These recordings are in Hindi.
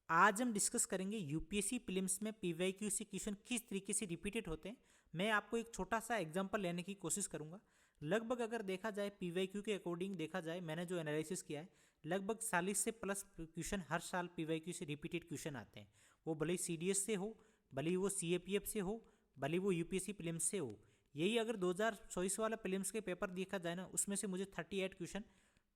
आज हम डिस्कस करेंगे यूपीएससी प्रीलिम्स में पीवाईक्यू से क्वेश्चन किस तरीके से रिपीटेड होते हैं। मैं आपको एक छोटा सा एग्जांपल लेने की कोशिश करूंगा। लगभग अगर देखा जाए पीवाईक्यू के अकॉर्डिंग देखा जाए, मैंने जो एनालिसिस किया है, लगभग 40 से प्लस क्वेश्चन हर साल पीवाईक्यू से रिपीटेड क्वेश्चन आते हैं। वो भले ही सीडीएस से हो, भले ही वो सीएपीएफ से हो, भले ही वो यूपीएससी प्रीलिम्स से हो। यही अगर 2024 वाला प्रीलिम्स के पेपर देखा जाए ना, उसमें से मुझे 38 क्वेश्चन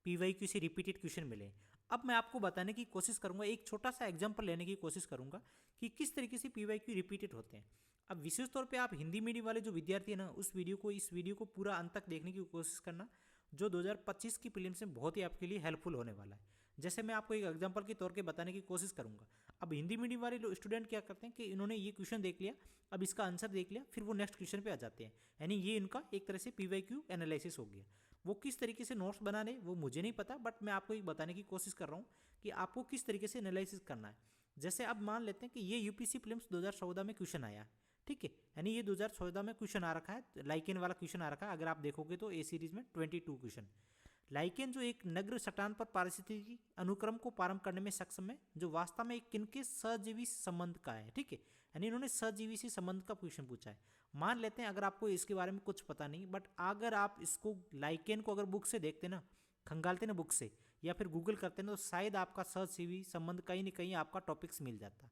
पीवाईक्यू से रिपीटेड क्वेश्चन मिले। अब मैं आपको बताने की कोशिश करूंगा, एक छोटा सा एग्जांपल लेने की कोशिश करूंगा कि किस तरीके से पीवाईक्यू रिपीटेड होते हैं। अब विशेष तौर पे आप हिंदी मीडियम वाले जो विद्यार्थी हैं ना, इस वीडियो को पूरा अंत तक देखने की कोशिश करना, जो 2025 की प्रीलिम्स में बहुत ही आपके लिए हेल्पफुल होने वाला है। जैसे मैं आपको एक एग्जांपल के तौर पे बताने की कोशिश करूंगा। अब हिंदी मीडियम वाले स्टूडेंट क्या करते हैं कि इन्होंने ये क्वेश्चन देख लिया, अब इसका आंसर देख लिया, फिर वो नेक्स्ट क्वेश्चन पे आ जाते हैं। यानी ये इनका एक तरह से पीवाईक्यू एनालिसिस हो गया। वो किस तरीके से नोट्स बनाने वो मुझे नहीं पता, बट मैं आपको एक बताने की कोशिश कर रहा हूँ कि आपको किस तरीके से एनालिसिस करना है। जैसे अब मान लेते हैं कि ये यूपीएससी प्रीलिम्स 2014 में क्वेश्चन आया, ठीक है। यानी ये 2014 में क्वेश्चन आ रखा है, लाइकेन वाला क्वेश्चन आ रखा है। अगर आप देखोगे तो ए सीरीज में 22 क्वेश्चन। लाइकेन जो एक नग्न चट्टान पर पारिस्थितिकी अनुक्रम को प्रारंभ करने में सक्षम है, जो वास्तव में एक किनके सहजीवी संबंध का है, ठीक है। यानी इन्होंने सहजीवी से संबंध का क्वेश्चन पूछा है। मान लेते हैं अगर आपको इसके बारे में कुछ पता नहीं, बट अगर आप इसको लाइकेन को अगर बुक से देखते ना, खंगालते ना बुक से, या फिर गूगल करते ना, तो शायद आपका सहजीवी संबंध कहीं ना कहीं आपका टॉपिक्स मिल जाता।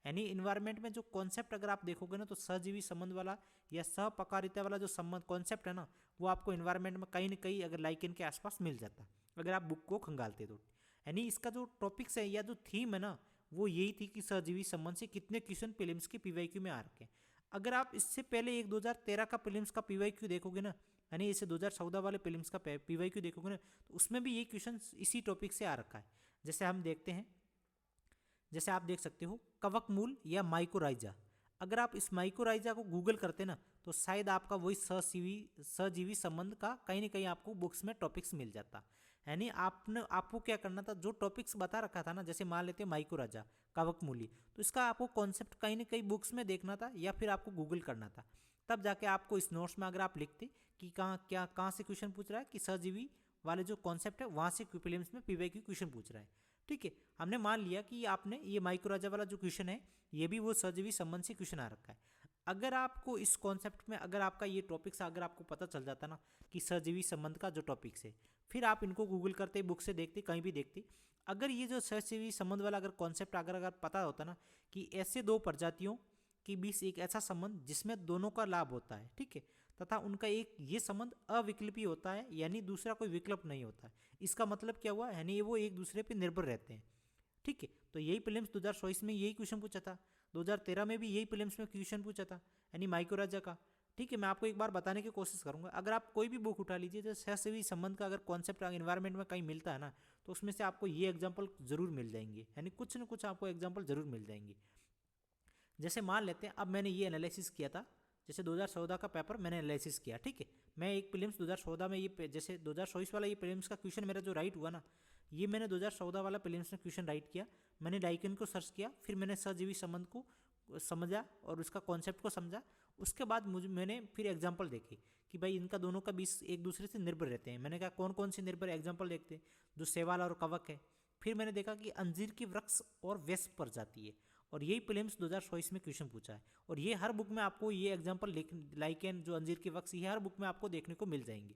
यानी इन्वायरमेंट में जो कॉन्सेप्ट अगर आप देखोगे ना, तो सहजीवी संबंध वाला या सहपकारिता वाला जो संबंध कॉन्सेप्ट है ना, वो आपको इन्वायरमेंट में कहीं ना कहीं अगर लाइकेन के आसपास मिल जाता, अगर आप बुक को खंगालते तो। यानी इसका जो टॉपिक्स है या जो थीम है ना, वो यही थी कि सहजीवी संबंध से कितने क्वेश्चन प्रीलिम्स के पीवाईक्यू में आ रखे हैं। अगर आप इससे पहले एक 2013 का प्रीलिम्स का पीवाईक्यू देखोगे ना, यानी इसे 2014 वाले प्रीलिम्स का पीवाईक्यू देखोगे ना, तो उसमें भी ये क्वेश्चन इसी टॉपिक से आ रखा है। जैसे हम देखते हैं, जैसे आप देख सकते हो कवक मूल या माइकोराइजा। अगर आप इस माइकोराइजा को गूगल करते ना, तो शायद आपका वही सहजीवी संबंध का कहीं ना कहीं आपको बुक्स में टॉपिक्स मिल जाता। यानी आपको क्या करना था, जो टॉपिक्स बता रखा था ना, जैसे मान लेते हैं माइकोराइजा, कवक मूली, तो इसका आपको कॉन्सेप्ट कहीं ना कहीं बुक्स में देखना था या फिर आपको गूगल करना था। तब जाके आपको इस नोट्स में अगर आप लिखते कि कहाँ से क्वेश्चन पूछ रहा है, कि सहजीवी वाले जो कॉन्सेप्ट है वहाँ से प्रीलिम्स में पीवाईक्यू क्वेश्चन पूछ रहा है, ठीक है। हमने मान लिया कि आपने ये माइक्रोराजा वाला जो क्वेश्चन है, ये भी वो सहजीवी संबंध से क्वेश्चन आ रखा है। अगर आपको इस कॉन्सेप्ट में अगर आपका ये टॉपिक्स अगर आपको पता चल जाता ना कि सहजीवी संबंध का जो टॉपिक्स है, फिर आप इनको गूगल करते, बुक से देखते, कहीं भी देखते, अगर ये जो सहजीवी संबंध वाला अगर कॉन्सेप्ट अगर पता होता ना कि ऐसे दो प्रजातियों के बीच एक ऐसा संबंध जिसमें दोनों का लाभ होता है, ठीक है, तथा उनका एक ये संबंध अविकल्पी होता है, यानी दूसरा कोई विकल्प नहीं होता है। इसका मतलब क्या हुआ, यानी वो एक दूसरे पे निर्भर रहते हैं, ठीक है। तो यही प्रीलिम्स 2024 में यही क्वेश्चन पूछा था, 2013 में भी यही प्रीलिम्स में क्वेश्चन पूछा था, यानी माइक्रोराजा का, ठीक है। मैं आपको एक बार बताने की कोशिश करूंगा। अगर आप कोई भी बुक उठा लीजिए, जो सहजीवी संबंध का अगर कॉन्सेप्ट इन्वायरमेंट में कहीं मिलता है ना, तो उसमें से आपको ये एग्जाम्पल जरूर मिल जाएंगे, यानी कुछ ना कुछ आपको एग्जाम्पल जरूर मिल जाएंगे। जैसे मान लेते हैं अब मैंने ये एनालिसिस किया था, जैसे 2014 का पेपर मैंने एनालिसिस किया, ठीक है। मैं एक प्रीलिम्स 2014 में ये जैसे 2024 वाला ये प्रीलिम्स का क्वेश्चन मेरा जो राइट हुआ ना, ये मैंने 2014 वाला प्रीलिम्स में क्वेश्चन राइट किया। मैंने लाइकेन को सर्च किया, फिर मैंने सहजीवी संबंध को समझा और उसका कॉन्सेप्ट को समझा। उसके बाद मैंने फिर एग्जाम्पल देखे कि भाई इनका दोनों का बीच एक दूसरे से निर्भर रहते हैं। मैंने कहा कौन कौन से निर्भर एग्जाम्पल देखते हैं, जो शैवाल और कवक है। फिर मैंने देखा कि अंजीर की वृक्ष और वेस्प प्रजाति है, और यही प्रीलिम्स 2024 में क्वेश्चन पूछा है। और ये हर बुक में आपको ये एग्जाम्पल लाइकेन जो अंजीर के वृक्ष, ये हर बुक में आपको देखने को मिल जाएंगे,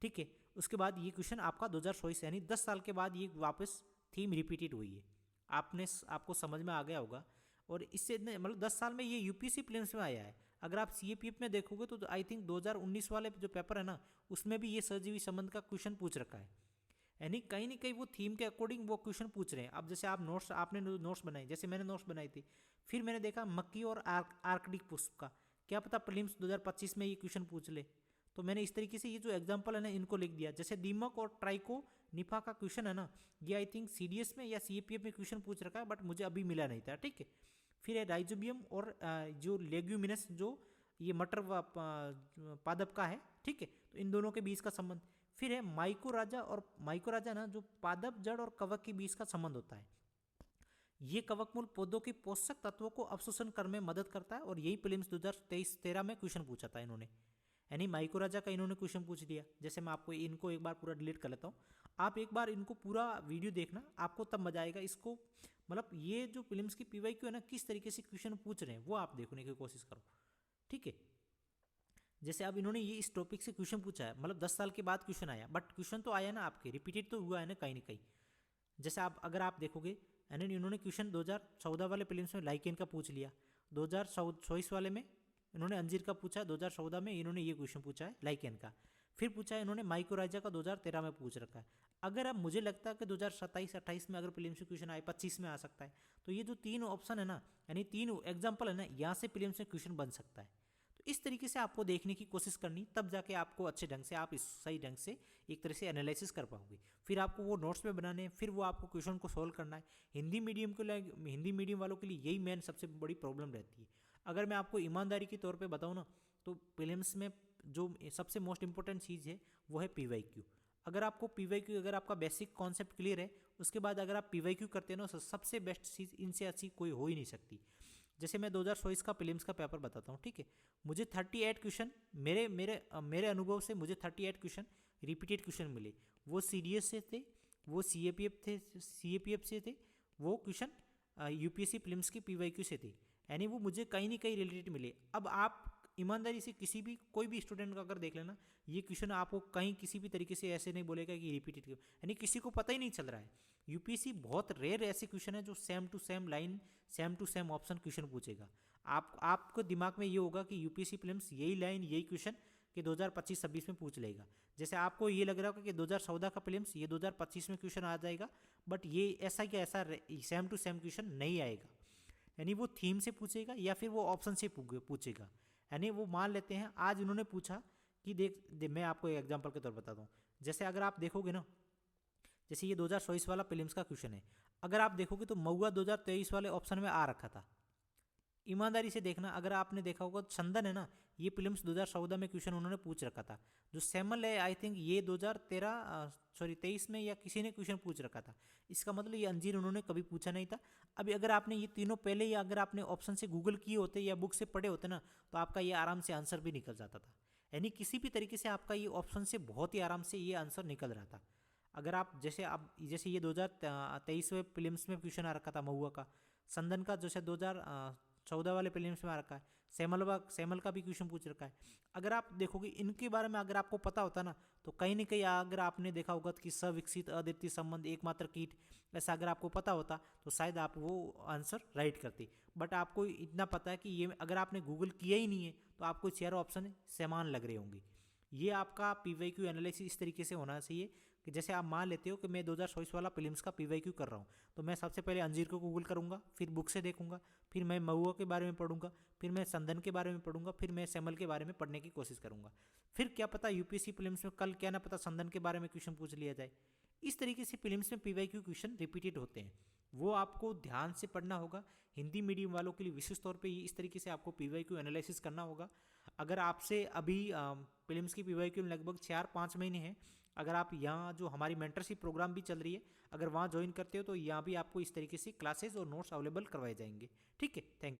ठीक है। उसके बाद ये क्वेश्चन आपका 2024 यानी 10 साल के बाद ये वापस थीम रिपीटेड हुई है। आपको समझ में आ गया होगा। और इससे मतलब 10 साल में ये यूपीएससी प्रीलिम्स में आया है। अगर आप सीएपीएफ में देखोगे तो आई थिंक 2019 वाले जो पेपर है ना, उसमें भी ये सहजीवी संबंध का क्वेश्चन पूछ रखा है। यानी कहीं ना कहीं वो थीम के अकॉर्डिंग वो क्वेश्चन पूछ रहे हैं। अब जैसे आपने नोट्स बनाई, जैसे मैंने नोट्स बनाई थी, फिर मैंने देखा मक्की और आर्कटिक पुष्प का, क्या पता प्रीलिम्स 2025 में ये क्वेश्चन पूछ ले। तो मैंने इस तरीके से ये जो एग्जाम्पल है ना, इनको लिख दिया। जैसे दीमक और ट्राइको निफा का क्वेश्चन है ना, ये आई थिंक सीडीएस में या सीएपीएफ में क्वेश्चन पूछ रखा है, बट मुझे अभी मिला नहीं था, ठीक है। फिर है राइजोबियम और जो लेग्यूमिनस, जो ये मटर पादप का है, ठीक है। तो इन दोनों के बीच का संबंध। फिर है माइकोराजा ना, जो पादप जड़ और कवक के बीच का संबंध होता है। ये कवकमूल पौधों के पोषक तत्वों को अवशोषण करने में मदद करता है, और यही प्रीलिम्स 2023-13 में क्वेश्चन पूछा था इन्होंने। यानी माइकोराजा का इन्होंने क्वेश्चन पूछ लिया। जैसे मैं आपको इनको एक बार पूरा डिलीट कर लेता हूँ, आप एक बार इनको पूरा वीडियो देखना, आपको तब मजा आएगा। इसको मतलब ये जो प्रीलिम्स की पीवाईक्यू है ना, किस तरीके से क्वेश्चन पूछ रहे हैं वो आप देखने की कोशिश करो, ठीक है। जैसे अब इन्होंने ये इस टॉपिक से क्वेश्चन पूछा है, मतलब 10 साल के बाद क्वेश्चन आया, बट क्वेश्चन तो आया ना आपके, रिपीटेड तो हुआ है ना कहीं। जैसे आप अगर आप देखोगे यानी इन्होंने क्वेश्चन 2014 वाले प्रीलिम्स में लाइकेन का पूछ लिया, 2024 वाले में इन्होंने अंजीर का पूछा, 2014 में इन्होंने ये क्वेश्चन पूछा है लाइकेन का, फिर पूछा है इन्होंने माइक्रोराइजा का 2013 में पूछ रखा है। अगर अब मुझे लगता है कि 2027-28 में अगर प्रीलिम्स में क्वेश्चन आए, 25 में आ सकता है, तो ये जो 3 ऑप्शन है ना, यानी 3 एग्जाम्पल है ना, यहाँ से प्रीलिम्स में क्वेश्चन बन सकता है। तो इस तरीके से आपको देखने की कोशिश करनी, तब जाके आपको अच्छे ढंग से आप इस सही ढंग से एक तरह से एनालिसिस कर पाओगे। फिर आपको वो नोट्स में बनाने हैं, फिर वो आपको क्वेश्चन को सोल्व करना है। हिंदी मीडियम वालों के लिए यही मेन सबसे बड़ी प्रॉब्लम रहती है। अगर मैं आपको ईमानदारी के तौर पे बताऊँ ना, तो प्रीलिम्स में जो सबसे मोस्ट इंपॉर्टेंट चीज़ है वो है पीवाईक्यू। अगर आपको पीवाईक्यू, अगर आपका बेसिक कॉन्सेप्ट क्लियर है, उसके बाद अगर आप पीवाईक्यू करते हैं ना, सबसे बेस्ट चीज़ इनसे अच्छी कोई हो ही नहीं सकती। जैसे मैं 2024 का प्रीलिम्स का पेपर बताता हूँ, ठीक है। मुझे 38 क्वेश्चन, मेरे अनुभव से मुझे 38 क्वेश्चन रिपीटेड क्वेश्चन मिले। वो सीडीएस से थे, वो सीएपीएफ से थे, वो क्वेश्चन यूपीएससी प्रीलिम्स की पीवाईक्यू से थे, यानी वो मुझे कहीं ना कहीं रिलेटेड मिले। अब आप ईमानदारी से किसी भी कोई भी स्टूडेंट का अगर देख लेना, ये क्वेश्चन आपको कहीं किसी भी तरीके से ऐसे नहीं बोलेगा कि रिपीटेड, यानी किसी को पता ही नहीं चल रहा है। यूपीएससी बहुत रेयर ऐसे क्वेश्चन है जो same to same line, same to same option question पूछेगा। आपको दिमाग में ये होगा कि यूपीएससी प्रीलिम्स यही लाइन, यही क्वेश्चन कि 2025-26 में पूछ लेगा। जैसे आपको ये लग रहा होगा कि 2014 का प्रीलिम्स ये 2025 में क्वेश्चन आ जाएगा, बट ये ऐसा क्या ऐसा सेम टू सेम क्वेश्चन नहीं आएगा। यानी वो थीम से पूछेगा या फिर वो ऑप्शन से पूछेगा। यानी वो मान लेते हैं आज उन्होंने पूछा कि मैं आपको एक एग्जांपल के तौर पर बताता हूँ। जैसे अगर आप देखोगे ना, जैसे ये 2024 वाला प्रीलिम्स का क्वेश्चन है, अगर आप देखोगे तो महुआ 2023 वाले ऑप्शन में आ रखा था। ईमानदारी से देखना, अगर आपने देखा होगा चंदन है ना, ये प्रीलिम्स 2014 में क्वेश्चन उन्होंने पूछ रखा था। जो सेमल है आई थिंक ये 23 में या किसी ने क्वेश्चन पूछ रखा था। इसका मतलब ये अंजीर उन्होंने कभी पूछा नहीं था। अभी अगर आपने ये तीनों पहले या अगर आपने ऑप्शन से गूगल किए होते या बुक से पढ़े होते ना, तो आपका ये आराम से आंसर भी निकल जाता था। यानी किसी भी तरीके से आपका ये ऑप्शन से बहुत ही आराम से ये आंसर निकल रहा था। अगर आप जैसे ये 2023 में प्रीलिम्स में क्वेश्चन आ रखा था महुआ का, संदन का जैसे 2014 वाले प्रीलिम्स में आ रखा है, सेमल का भी क्वेश्चन पूछ रखा है। अगर आप देखोगे इनके बारे में अगर आपको पता होता ना, तो कहीं ना कहीं अगर आपने देखा होगा कि सविकसित अद्वितीय संबंध एकमात्र कीट, ऐसा अगर आपको पता होता तो शायद आप वो आंसर राइट करते। बट आपको इतना पता है कि ये अगर आपने गूगल किया ही नहीं है तो आपको चारों ऑप्शन समान लग रहे होंगे। ये आपका पीवाईक्यू एनालिसिस इस तरीके से होना चाहिए कि जैसे आप मान लेते हो कि मैं 2024 वाला प्रीलिम्स का पीवाईक्यू कर रहा हूँ, तो मैं सबसे पहले अंजीर को गूगल करूँगा, फिर बुक से देखूंगा, फिर मैं महुआ के बारे में पढ़ूंगा, फिर मैं संदन के बारे में पढ़ूंगा, फिर मैं सेमल के बारे में पढ़ने की कोशिश करूंगा। फिर क्या पता यूपीएससी प्रीलिम्स में कल क्या ना पता संदन के बारे में क्वेश्चन पूछ लिया जाए। इस तरीके से प्रीलिम्स में पीवाईक्यू क्वेश्चन रिपीटेड होते हैं, वो आपको ध्यान से पढ़ना होगा। हिंदी मीडियम वालों के लिए विशेष तौर पे इस तरीके से आपको पीवाईक्यू एनालिसिस करना होगा। अगर आपसे अभी प्रीलिम्स की पीवाईक्यू लगभग 4-5 महीने हैं, अगर आप यहाँ जो हमारी मेंटरशिप प्रोग्राम भी चल रही है, अगर वहाँ ज्वाइन करते हो तो यहाँ भी आपको इस तरीके से क्लासेज और नोट्स अवेलेबल करवाए जाएंगे। ठीक है, थैंक यू।